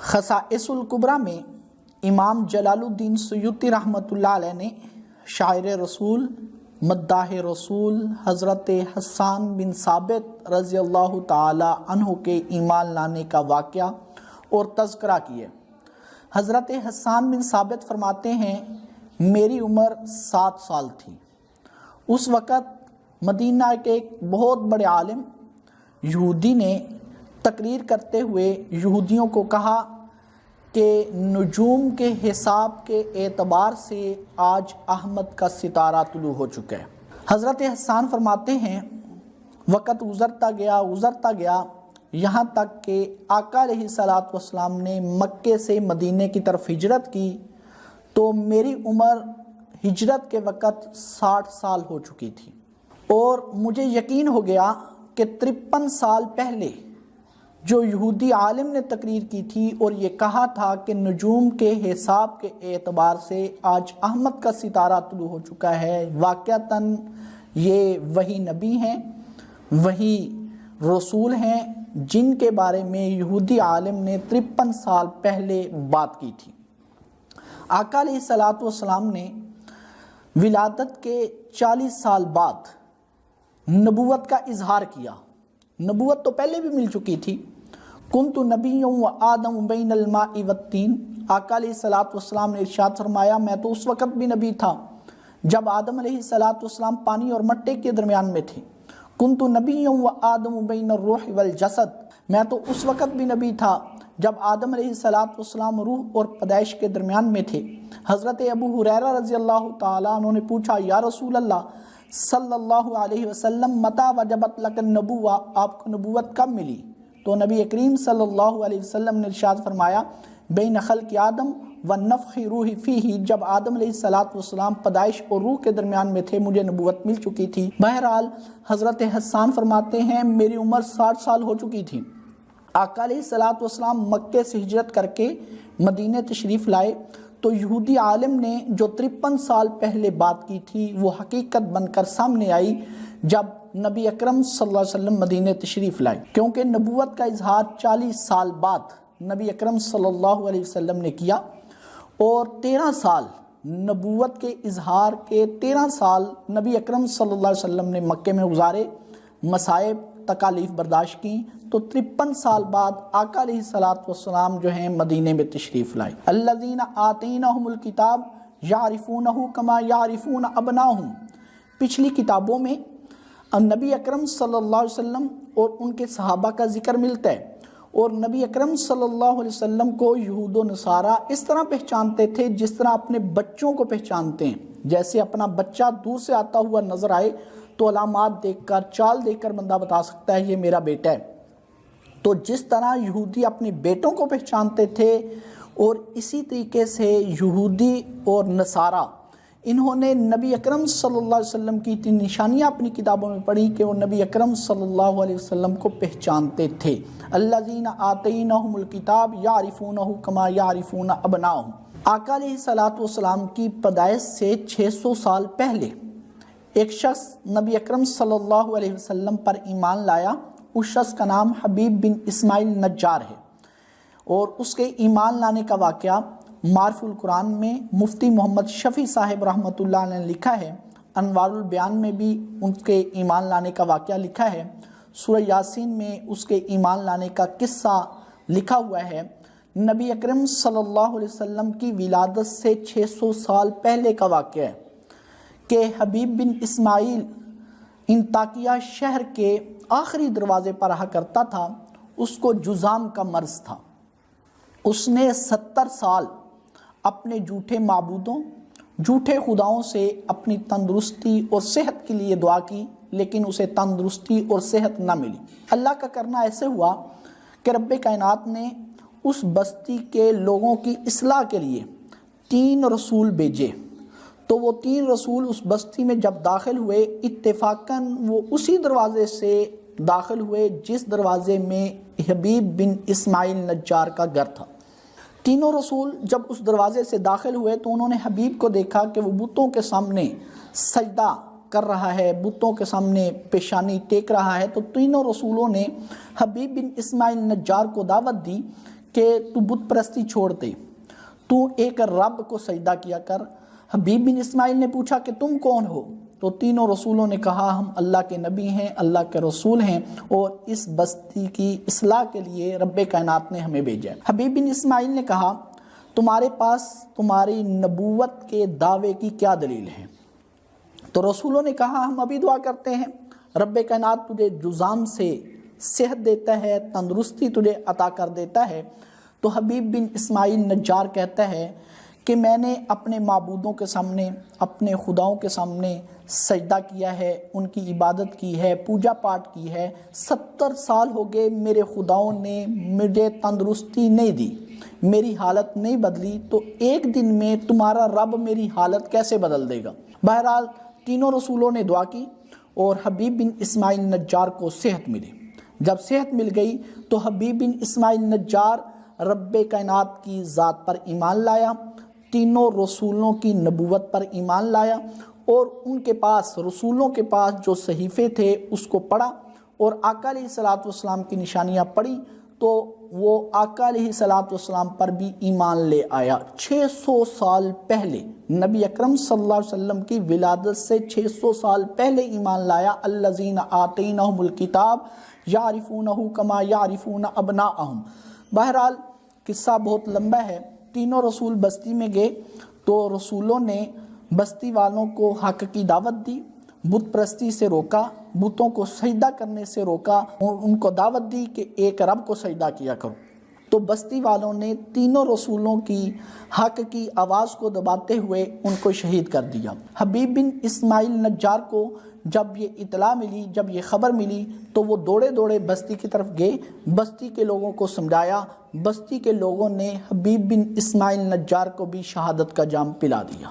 خصائص الکبریٰ میں امام جلال الدین سیوطی رحمۃ اللہ علیہ نے شاعر رسول مداح رسول حضرت حسان بن ثابت رضی اللہ تعالی عنہ کے ایمان لانے کا واقعہ اور تذکرہ کیے۔ حضرت حسان بن ثابت فرماتے ہیں میری عمر 7 سال تھی۔ اس وقت مدینہ کے ایک بہت بڑے عالم یہودی نے تقریر کرتے ہوئے یہودیوں کو کہا کہ نجوم کے حساب کے اعتبار سے آج احمد کا ستارہ طلوع ہو چکا ہے۔ حضرت حسان فرماتے ہیں وقت گزرتا گیا یہاں تک کہ آقا علیہ الصلوۃ والسلام نے مکے سے مدینے کی طرف ہجرت کی تو میری عمر ہجرت کے وقت 60 سال ہو چکی تھی، اور مجھے یقین ہو گیا کہ 53 سال پہلے جو یہودی عالم نے تقریر کی تھی اور یہ کہا تھا کہ نجوم کے حساب کے اعتبار سے آج احمد کا ستارہ طلوع ہو چکا ہے، واقعتاً یہ وہی نبی ہیں، وہی رسول ہیں جن کے بارے میں یہودی عالم نے 53 سال پہلے بات کی تھی۔ آقا علیہ الصلوۃ والسلام نے ولادت کے 40 سال بعد نبوت کا اظہار کیا۔ نبوت تو پہلے بھی مل چکی تھی۔ کنت نبی و آدم بین الماء والطین، آقا علیہ الصلوۃ والسلام نے ارشاد فرمایا میں تو اس وقت بھی نبی تھا جب آدم علیہ الصلوۃ والسلام پانی اور مٹی کے درمیان میں تھے۔ کنت نبی و آدم بین الروح والجسد، میں تو اس وقت بھی نبی تھا جب آدم علیہ الصلوۃ والسلام روح اور پیدائش کے درمیان میں تھے۔ حضرت ابو ہریرہ رضی اللہ تعالیٰ عنہ نے پوچھا یا رسول اللہ صلی اللہ علیہ وسلم متی وجبت لک النبوہ، آپ کو نبوت کب ملی؟ تو نبی کریم صلی اللہ علیہ وسلم نے ارشاد فرمایا بین خلق آدم ونفخ روح فیہ، جب آدم علیہ الصلوۃ والسلام پیدائش اور روح کے درمیان میں تھے مجھے نبوت مل چکی تھی۔ بہرحال حضرت حسان فرماتے ہیں میری عمر 60 سال ہو چکی تھی۔ آقا علیہ الصلوۃ والسلام مکے سے ہجرت کر کے مدینے تشریف لائے تو یہودی عالم نے جو 53 سال پہلے بات کی تھی وہ حقیقت بن کر سامنے آئی جب نبی اکرم صلی اللہ علیہ وسلم مدینے تشریف لائے، کیونکہ نبوت کا اظہار 40 سال بعد نبی اکرم صلی اللہ علیہ وسلم نے کیا، اور 13 سال نبوت کے اظہار کے 13 سال نبی اکرم صلی اللہ علیہ وسلم نے مکے میں گزارے، مصائب تکالیف برداشت کی، تو 53 سال بعد آقا علیہ الصلوۃ والسلام جو ہیں مدینے میں تشریف لائے۔ الذین آتیناہم الکتاب یعرفونہ کما یعرفون ابناہم، پچھلی کتابوں میں نبی اکرم صلی اللہ علیہ وسلم اور ان کے صحابہ کا ذکر ملتا ہے، اور نبی اکرم صلی اللہ علیہ وسلم کو یہود و نصارہ اس طرح پہچانتے تھے جس طرح اپنے بچوں کو پہچانتے ہیں۔ جیسے اپنا بچہ دور سے آتا ہوا نظر آئے تو علامات دیکھ کر چال دیکھ کر بندہ بتا سکتا ہے یہ میرا بیٹا ہے، تو جس طرح یہودی اپنے بیٹوں کو پہچانتے تھے، اور اسی طریقے سے یہودی اور نصارہ انہوں نے نبی اکرم صلی اللہ علیہ وسلم کی 3 نشانیاں اپنی کتابوں میں پڑھی کہ وہ نبی اکرم صلی اللہ علیہ وسلم کو پہچانتے تھے۔ الذین آتیناہم الکتاب یعرفونہ کما یعرفون ابناہم، آقا علیہ الصلوۃ والسلام کی پیدائش سے 600 سال پہلے ایک شخص نبی اکرم صلی اللہ علیہ وسلم پر ایمان لایا، اس شخص کا نام حبیب بن اسماعیل نجار ہے، اور اس کے ایمان لانے کا واقعہ معرف القرآن میں مفتی محمد شفیع صاحب رحمۃ اللہ علیہ نے لکھا ہے، انوار البیان میں بھی ان کے ایمان لانے کا واقعہ لکھا ہے، سورہ یاسین میں اس کے ایمان لانے کا قصہ لکھا ہوا ہے۔ نبی اکرم صلی اللہ علیہ وسلم کی ولادت سے 600 سال پہلے کا واقعہ ہے کہ حبیب بن اسماعیل انطاکیہ شہر کے آخری دروازے پر رہا کرتا تھا، اس کو جذام کا مرض تھا۔ اس نے 70 سال اپنے جھوٹے معبودوں، جھوٹے خداؤں سے اپنی تندرستی اور صحت کے لیے دعا کی، لیکن اسے تندرستی اور صحت نہ ملی۔ اللہ کا کرنا ایسے ہوا کہ رب کائنات نے اس بستی کے لوگوں کی اصلاح کے لیے 3 رسول بھیجے، تو وہ 3 رسول اس بستی میں جب داخل ہوئے اتفاقاً وہ اسی دروازے سے داخل ہوئے جس دروازے میں حبیب بن اسماعیل نجار کا گھر تھا۔ تینوں رسول جب اس دروازے سے داخل ہوئے تو انہوں نے حبیب کو دیکھا کہ وہ بتوں کے سامنے سجدہ کر رہا ہے، بتوں کے سامنے پیشانی ٹیک رہا ہے، تو تینوں رسولوں نے حبیب بن اسماعیل نجار کو دعوت دی کہ تو بت پرستی چھوڑ دے، تو ایک رب کو سجدہ کیا کر۔ حبیب بن اسماعیل نے پوچھا کہ تم کون ہو؟ تو تینوں رسولوں نے کہا ہم اللہ کے نبی ہیں، اللہ کے رسول ہیں، اور اس بستی کی اصلاح کے لیے رب کائنات نے ہمیں بھیجا ہے۔ حبیب بن اسماعیل نے کہا تمہارے پاس تمہاری نبوت کے دعوے کی کیا دلیل ہے؟ تو رسولوں نے کہا ہم ابھی دعا کرتے ہیں، رب کائنات تجھے جزام سے صحت دیتا ہے، تندرستی تجھے عطا کر دیتا ہے۔ تو حبیب بن اسماعیل نجار کہتا ہے کہ میں نے اپنے معبودوں کے سامنے، اپنے خداؤں کے سامنے سجدہ کیا ہے، ان کی عبادت کی ہے، پوجا پاٹ کی ہے، 70 سال ہو گئے میرے خداؤں نے مجھے تندرستی نہیں دی، میری حالت نہیں بدلی، تو ایک دن میں تمہارا رب میری حالت کیسے بدل دے گا؟ بہرحال تینوں رسولوں نے دعا کی اور حبیب بن اسماعیل نجار کو صحت ملی۔ جب صحت مل گئی تو حبیب بن اسماعیل نجار رب کائنات کی ذات پر ایمان لایا، تینوں رسولوں کی نبوت پر ایمان لایا، اور ان کے پاس، رسولوں کے پاس جو صحیفے تھے اس کو پڑھا اور آقا علیہ الصلوۃ والسلام کی نشانیاں پڑھی، تو وہ آقا علیہ الصلوۃ والسلام پر بھی ایمان لے آیا۔ 600 سال پہلے، نبی اکرم صلی اللہ علیہ وسلم کی ولادت سے 600 سال پہلے ایمان لایا۔ الذین آتیناہم الکتاب یعرفونہ کما یعرفون ابناءہم۔ بہرحال قصہ بہت لمبا ہے۔ تینوں رسول بستی میں گئے تو رسولوں نے بستی والوں کو حق کی دعوت دی، بت پرستی سے روکا، بتوں کو سجدہ کرنے سے روکا، اور ان کو دعوت دی کہ ایک رب کو سجدہ کیا کرو۔ تو بستی والوں نے تینوں رسولوں کی حق کی آواز کو دباتے ہوئے ان کو شہید کر دیا۔ حبیب بن اسماعیل نجار کو جب یہ اطلاع ملی، جب یہ خبر ملی، تو وہ دوڑے دوڑے بستی کی طرف گئے، بستی کے لوگوں کو سمجھایا۔ بستی کے لوگوں نے حبیب بن اسماعیل نجار کو بھی شہادت کا جام پلا دیا۔